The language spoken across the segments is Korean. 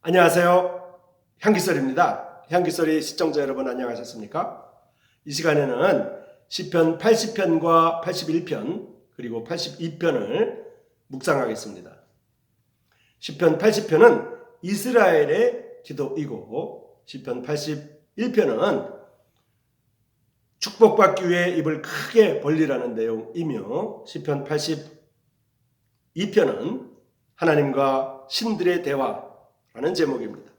안녕하세요. 향기설입니다. 향기설의 시청자 여러분 안녕하셨습니까? 이 시간에는 시편 80편과 81편 그리고 82편을 묵상하겠습니다. 시편 80편은 이스라엘의 기도이고 시편 81편은 축복받기 위해 입을 크게 벌리라는 내용이며 시편 82편은 하나님과 신들의 대화라는 제목입니다.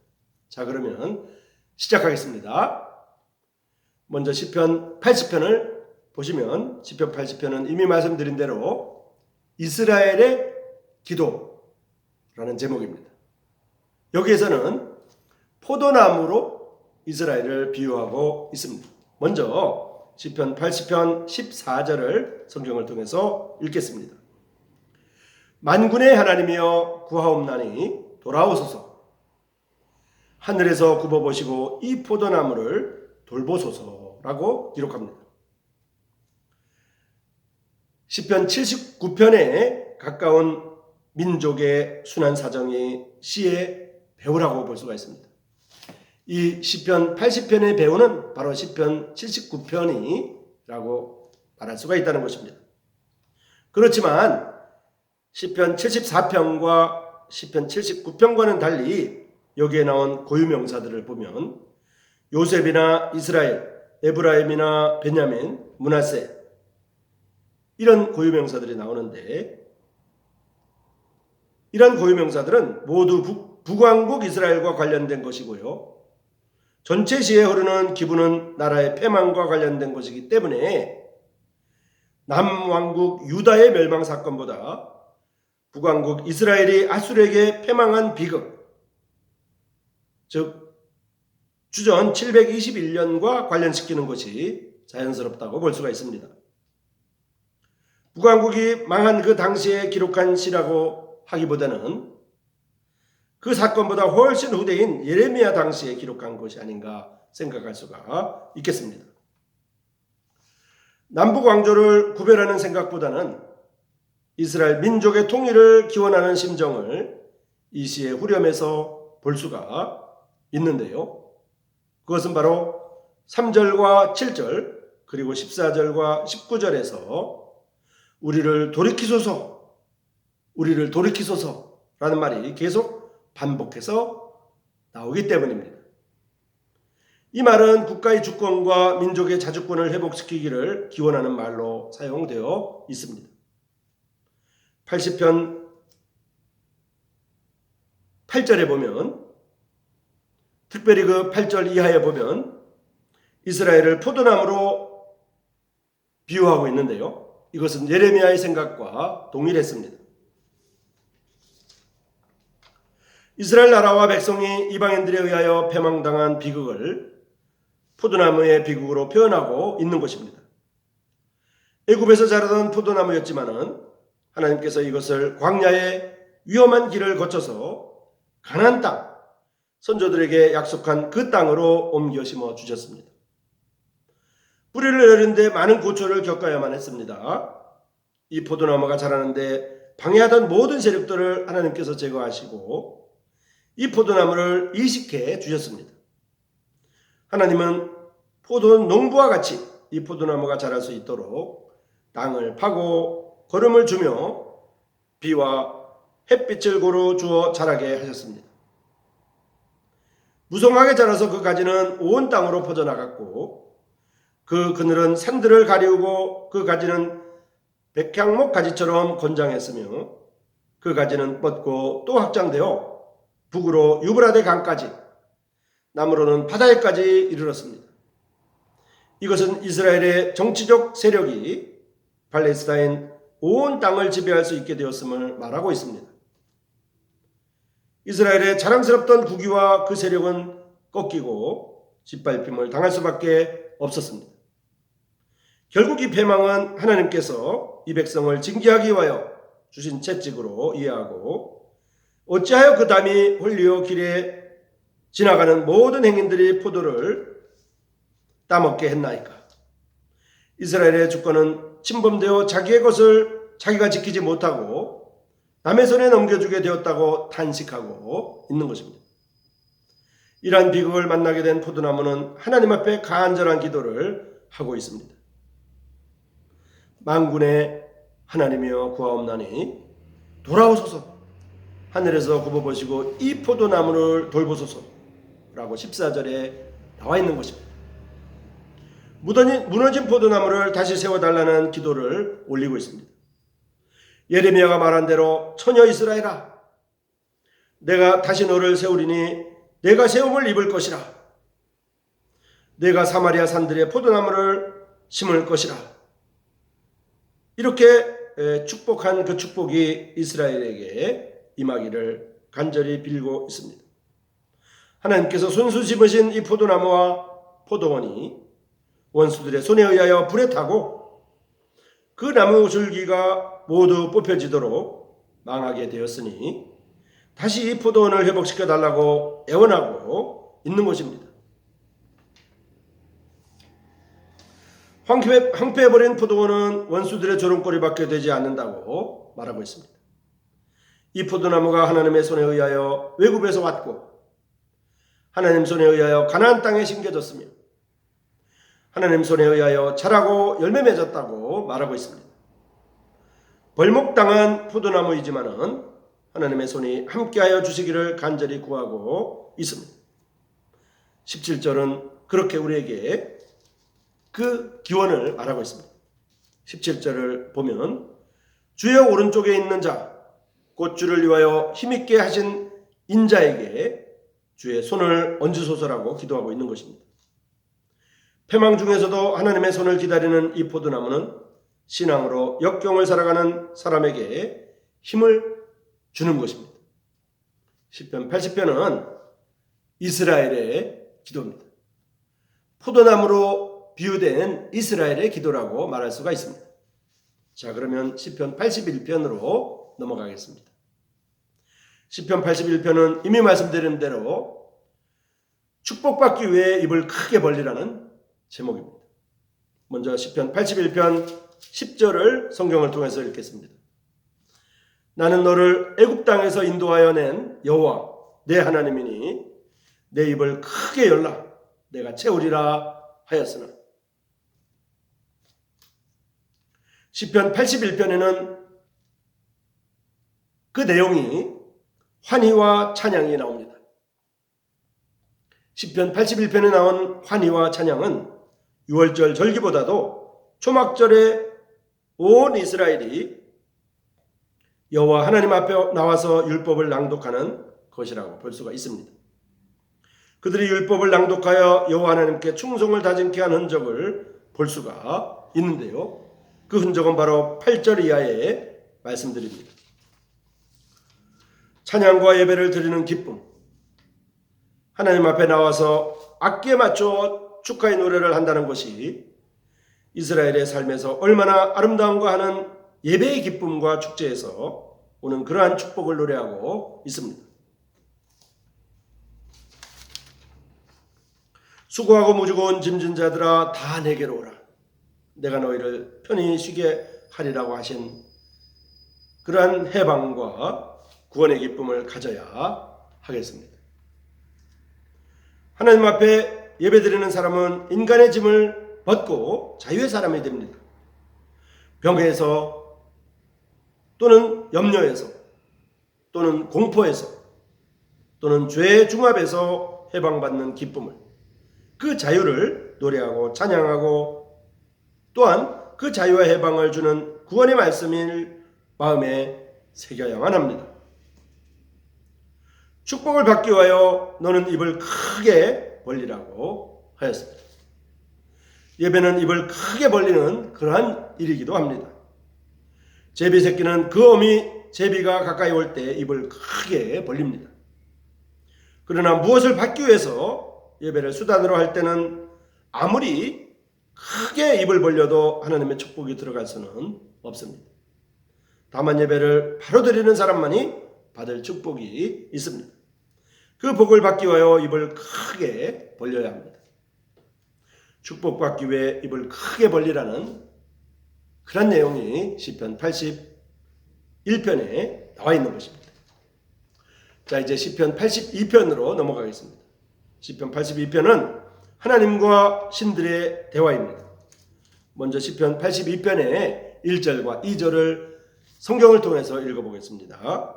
자, 그러면 시작하겠습니다. 먼저 시편 80편을 보시면 시편 80편은 이미 말씀드린 대로 이스라엘의 기도라는 제목입니다. 여기에서는 포도나무로 이스라엘을 비유하고 있습니다. 먼저 시편 80편 14절을 성경을 통해서 읽겠습니다. 만군의 하나님이여 구하옵나니 돌아오소서. 하늘에서 굽어보시고 이 포도나무를 돌보소서라고 기록합니다. 시편 79편에 가까운 민족의 순환 사정이 시의 배우라고 볼 수가 있습니다. 이 시편 80편의 배우는 바로 시편 79편이라고 말할 수가 있다는 것입니다. 그렇지만 시편 74편과 시편 79편과는 달리 여기에 나온 고유명사들을 보면 요셉이나 이스라엘, 에브라임이나 베냐민, 므낫세 이런 고유명사들이 나오는데 이런 고유명사들은 모두 북왕국 이스라엘과 관련된 것이고요. 전체 시에 흐르는 기분은 나라의 패망과 관련된 것이기 때문에 남왕국 유다의 멸망 사건보다 북왕국 이스라엘이 아수르에게 패망한 비극, 즉 주전 721년과 관련시키는 것이 자연스럽다고 볼 수가 있습니다. 북왕국이 망한 그 당시에 기록한 시라고 하기보다는 그 사건보다 훨씬 후대인 예레미야 당시에 기록한 것이 아닌가 생각할 수가 있겠습니다. 남북 왕조를 구별하는 생각보다는 이스라엘 민족의 통일을 기원하는 심정을 이 시의 후렴에서 볼 수가 있는데요. 그것은 바로 3절과 7절 그리고 14절과 19절에서 우리를 돌이키소서, 우리를 돌이키소서라는 말이 계속 반복해서 나오기 때문입니다. 이 말은 국가의 주권과 민족의 자주권을 회복시키기를 기원하는 말로 사용되어 있습니다. 80편 8절에 보면 특별히 그 8절 이하에 보면 이스라엘을 포도나무로 비유하고 있는데요. 이것은 예레미야의 생각과 동일했습니다. 이스라엘 나라와 백성이 이방인들에 의하여 패망당한 비극을 포도나무의 비극으로 표현하고 있는 것입니다. 애굽에서 자라던 포도나무였지만은 하나님께서 이것을 광야의 위험한 길을 거쳐서 가나안 땅, 선조들에게 약속한 그 땅으로 옮겨 심어 주셨습니다. 뿌리를 내리는데 많은 고초를 겪어야만 했습니다. 이 포도나무가 자라는데 방해하던 모든 세력들을 하나님께서 제거하시고 이 포도나무를 이식해 주셨습니다. 하나님은 포도 농부와 같이 이 포도나무가 자랄 수 있도록 땅을 파고 거름을 주며 비와 햇빛을 고루 주어 자라게 하셨습니다. 무성하게 자라서 그 가지는 온 땅으로 퍼져나갔고 그 그늘은 산들을 가리우고 그 가지는 백향목 가지처럼 건장했으며 그 가지는 뻗고 또 확장되어 북으로 유브라데 강까지 남으로는 바다에까지 이르렀습니다. 이것은 이스라엘의 정치적 세력이 팔레스타인 온 땅을 지배할 수 있게 되었음을 말하고 있습니다. 이스라엘의 자랑스럽던 국위와 그 세력은 꺾이고 짓밟힘을 당할 수밖에 없었습니다. 결국 이 패망은 하나님께서 이 백성을 징계하기 위하여 주신 채찍으로 이해하고 어찌하여 그 담이 홀리어 길에 지나가는 모든 행인들이 포도를 따먹게 했나이까. 이스라엘의 주권은 침범되어 자기의 것을 자기가 지키지 못하고 남의 손에 넘겨주게 되었다고 탄식하고 있는 것입니다. 이러한 비극을 만나게 된 포도나무는 하나님 앞에 간절한 기도를 하고 있습니다. 만군의 하나님이여 구하옵나니 돌아오소서, 하늘에서 굽어보시고 이 포도나무를 돌보소서 라고 14절에 나와 있는 것입니다. 무너진 포도나무를 다시 세워달라는 기도를 올리고 있습니다. 예레미야가 말한 대로 처녀 이스라엘아, 내가 다시 너를 세우리니 내가 세움을 입을 것이라. 내가 사마리아 산들의 포도나무를 심을 것이라. 이렇게 축복한 그 축복이 이스라엘에게 임하기를 간절히 빌고 있습니다. 하나님께서 손수 심으신 이 포도나무와 포도원이 원수들의 손에 의하여 불에 타고 그 나무 줄기가 모두 뽑혀지도록 망하게 되었으니 다시 이 포도원을 회복시켜 달라고 애원하고 있는 것입니다. 황폐해버린 포도원은 원수들의 조롱거리밖에 되지 않는다고 말하고 있습니다. 이 포도나무가 하나님의 손에 의하여 외국에서 왔고 하나님 손에 의하여 가나안 땅에 심겨졌으며 하나님 손에 의하여 자라고 열매 맺었다고 말하고 있습니다. 벌목당한 포도나무이지만은 하나님의 손이 함께하여 주시기를 간절히 구하고 있습니다. 17절은 그렇게 우리에게 그 기원을 말하고 있습니다. 17절을 보면 주의 오른쪽에 있는 자, 곧 주를 위하여 힘있게 하신 인자에게 주의 손을 얹으소서라고 기도하고 있는 것입니다. 패망 중에서도 하나님의 손을 기다리는 이 포도나무는 신앙으로 역경을 살아가는 사람에게 힘을 주는 것입니다. 시편 80편은 이스라엘의 기도입니다. 포도나무로 비유된 이스라엘의 기도라고 말할 수가 있습니다. 자, 그러면 시편 81편으로 넘어가겠습니다. 시편 81편은 이미 말씀드린 대로 축복받기 위해 입을 크게 벌리라는 제목입니다. 먼저 시편 81편 10절을 성경을 통해서 읽겠습니다. 나는 너를 애굽 땅에서 인도하여 낸 여호와 내 하나님이니 내 입을 크게 열라 내가 채우리라 하였으나. 시편 81편에는 그 내용이 환희와 찬양이 나옵니다. 시편 81편에 나온 환희와 찬양은 6월절 절기보다도 초막절에 온 이스라엘이 여호와 하나님 앞에 나와서 율법을 낭독하는 것이라고 볼 수가 있습니다. 그들이 율법을 낭독하여 여호와 하나님께 충성을 다짐케 한 흔적을 볼 수가 있는데요. 그 흔적은 바로 8절 이하에 말씀드립니다. 찬양과 예배를 드리는 기쁨, 하나님 앞에 나와서 악기에 맞춰 축하의 노래를 한다는 것이 이스라엘의 삶에서 얼마나 아름다운가 하는 예배의 기쁨과 축제에서 오는 그러한 축복을 노래하고 있습니다. 수고하고 무거운 짐진 자들아 다 내게로 오라. 내가 너희를 편히 쉬게 하리라고 하신 그러한 해방과 구원의 기쁨을 가져야 하겠습니다. 하나님 앞에 예배드리는 사람은 인간의 짐을 벗고 자유의 사람이 됩니다. 병에서 또는 염려에서 또는 공포에서 또는 죄의 중압에서 해방받는 기쁨을, 그 자유를 노래하고 찬양하고 또한 그 자유와 해방을 주는 구원의 말씀을 마음에 새겨야만 합니다. 축복을 받기 위하여 너는 입을 크게 벌리라고 하였습니다. 예배는 입을 크게 벌리는 그러한 일이기도 합니다. 제비 새끼는 그 어미 제비가 가까이 올 때 입을 크게 벌립니다. 그러나 무엇을 받기 위해서 예배를 수단으로 할 때는 아무리 크게 입을 벌려도 하나님의 축복이 들어갈 수는 없습니다. 다만 예배를 바로 드리는 사람만이 받을 축복이 있습니다. 그 복을 받기 위하여 입을 크게 벌려야 합니다. 축복받기 위해 입을 크게 벌리라는 그런 내용이 시편 81편에 나와 있는 것입니다. 자, 이제 시편 82편으로 넘어가겠습니다. 시편 82편은 하나님과 신들의 대화입니다. 먼저 시편 82편의 1절과 2절을 성경을 통해서 읽어보겠습니다.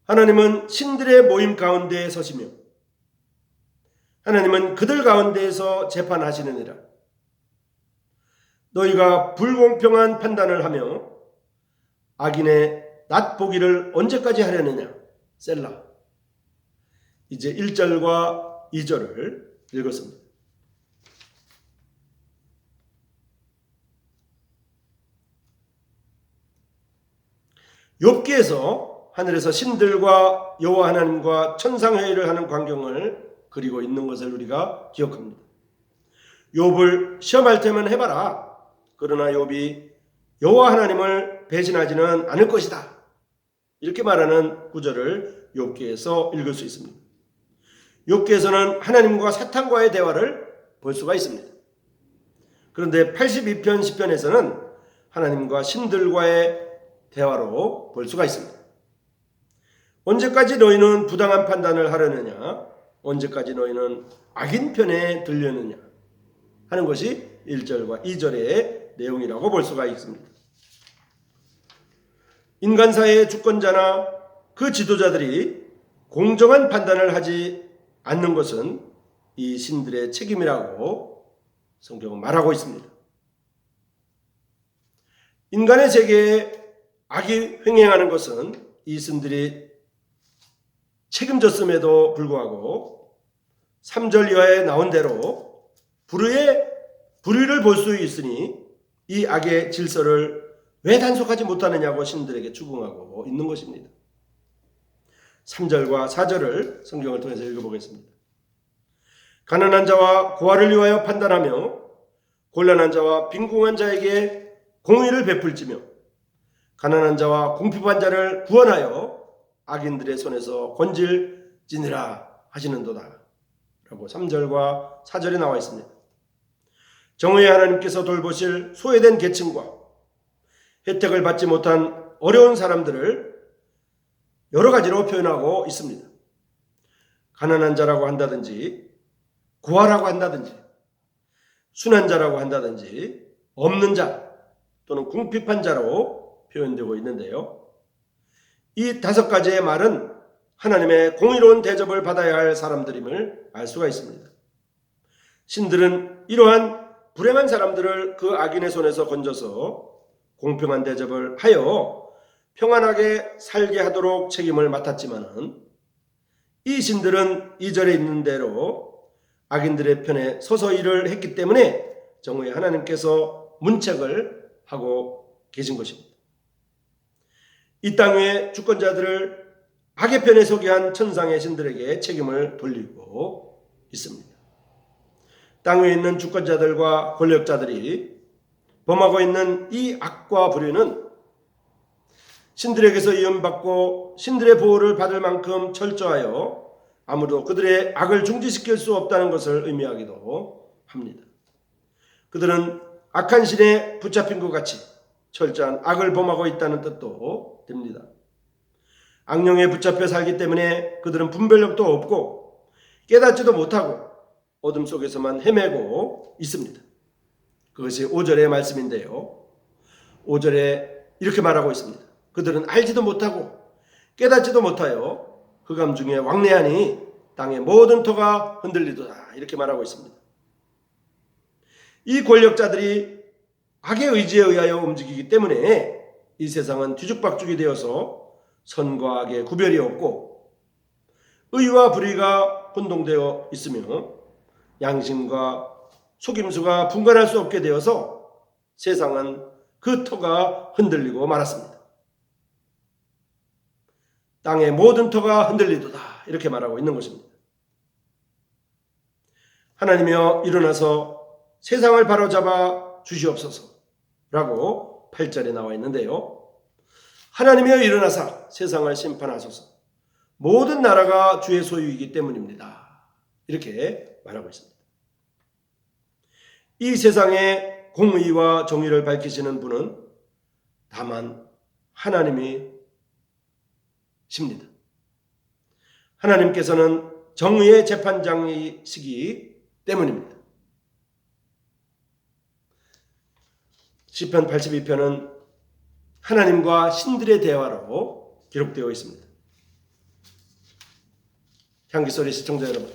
하나님은 신들의 모임 가운데에 서시며 하나님은 그들 가운데에서 재판하시느니라. 너희가 불공평한 판단을 하며 악인의 낫보기를 언제까지 하려느냐. 셀라. 이제 1절과 2절을 읽었습니다. 욥기에서 하늘에서 신들과 여호와 하나님과 천상회의를 하는 광경을 그리고 있는 것을 우리가 기억합니다. 욥을 시험할 테면 해봐라. 그러나 욥이 여호와 하나님을 배신하지는 않을 것이다. 이렇게 말하는 구절을 욥기에서 읽을 수 있습니다. 욥기에서는 하나님과 사탄과의 대화를 볼 수가 있습니다. 그런데 82편 시편에서는 하나님과 신들과의 대화로 볼 수가 있습니다. 언제까지 너희는 부당한 판단을 하려느냐? 언제까지 너희는 악인 편에 들려느냐? 하는 것이 1절과 2절의 내용이라고 볼 수가 있습니다. 인간사회의 주권자나 그 지도자들이 공정한 판단을 하지 않는 것은 이 신들의 책임이라고 성경은 말하고 있습니다. 인간의 세계에 악이 횡행하는 것은 이 신들이 책임졌음에도 불구하고 3절 이하에 나온 대로 불의를 볼 수 있으니 이 악의 질서를 왜 단속하지 못하느냐고 신들에게 추궁하고 있는 것입니다. 3절과 4절을 성경을 통해서 읽어보겠습니다. 가난한 자와 고아를 위하여 판단하며 곤란한 자와 빈궁한 자에게 공의를 베풀지며 가난한 자와 궁핍한 자를 구원하여 악인들의 손에서 건질지니라 하시는도다. 라고 3절과 4절에 나와 있습니다. 정의의 하나님께서 돌보실 소외된 계층과 혜택을 받지 못한 어려운 사람들을 여러 가지로 표현하고 있습니다. 가난한 자라고 한다든지 고아라고 한다든지 순한 자라고 한다든지 없는 자 또는 궁핍한 자로 표현되고 있는데요. 이 5가지의 말은 하나님의 공의로운 대접을 받아야 할 사람들임을 알 수가 있습니다. 신들은 이러한 불행한 사람들을 그 악인의 손에서 건져서 공평한 대접을 하여 평안하게 살게 하도록 책임을 맡았지만은 이 신들은 2절에 있는 대로 악인들의 편에 서서 일을 했기 때문에 정의의 하나님께서 문책을 하고 계신 것입니다. 이 땅 위의 주권자들을 악의 편에 서게 한 천상의 신들에게 책임을 돌리고 있습니다. 땅 위에 있는 주권자들과 권력자들이 범하고 있는 이 악과 불의는 신들에게서 이음받고 신들의 보호를 받을 만큼 철저하여 아무도 그들의 악을 중지시킬 수 없다는 것을 의미하기도 합니다. 그들은 악한 신에 붙잡힌 것 같이 철저한 악을 범하고 있다는 뜻도 됩니다. 악령에 붙잡혀 살기 때문에 그들은 분별력도 없고 깨닫지도 못하고 어둠 속에서만 헤매고 있습니다. 그것이 5절의 말씀인데요. 5절에 이렇게 말하고 있습니다. 그들은 알지도 못하고 깨닫지도 못하여 흑암 중에 왕래하니 땅의 모든 터가 흔들리도다. 이렇게 말하고 있습니다. 이 권력자들이 악의 의지에 의하여 움직이기 때문에 이 세상은 뒤죽박죽이 되어서 선과 악의 구별이 없고 의와 불의가 혼동되어 있으며 양심과 속임수가 분간할 수 없게 되어서 세상은 그 터가 흔들리고 말았습니다. 땅의 모든 터가 흔들리도다. 이렇게 말하고 있는 것입니다. 하나님이여 일어나서 세상을 바로잡아 주시옵소서 라고 8절에 나와 있는데요. 하나님이여 일어나사 세상을 심판하소서. 모든 나라가 주의 소유이기 때문입니다. 이렇게 말하고 있습니다. 이 세상의 공의와 정의를 밝히시는 분은 다만 하나님이십니다. 하나님께서는 정의의 재판장이시기 때문입니다. 시편 82편은 하나님과 신들의 대화로 기록되어 있습니다. 향기소리 시청자 여러분,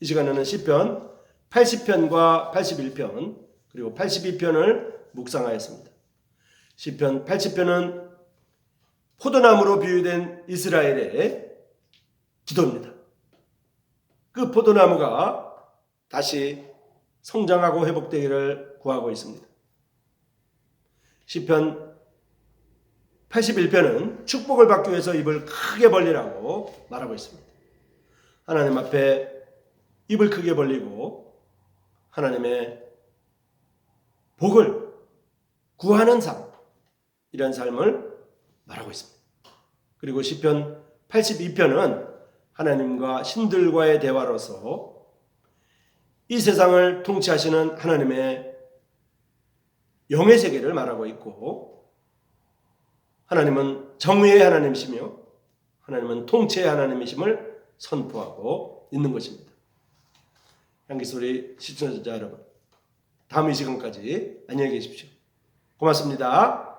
이 시간에는 시편 80편과 81편 그리고 82편을 묵상하였습니다. 시편 80편은 포도나무로 비유된 이스라엘의 기도입니다. 그 포도나무가 다시 성장하고 회복되기를 구하고 있습니다. 시편 81편은 축복을 받기 위해서 입을 크게 벌리라고 말하고 있습니다. 하나님 앞에 입을 크게 벌리고 하나님의 복을 구하는 삶, 이런 삶을 말하고 있습니다. 그리고 시편 82편은 하나님과 신들과의 대화로서 이 세상을 통치하시는 하나님의 영의 세계를 말하고 있고, 하나님은 정의의 하나님이시며 하나님은 통치의 하나님이심을 선포하고 있는 것입니다. 향기소리 시청자 여러분, 다음 이 시간까지 안녕히 계십시오. 고맙습니다.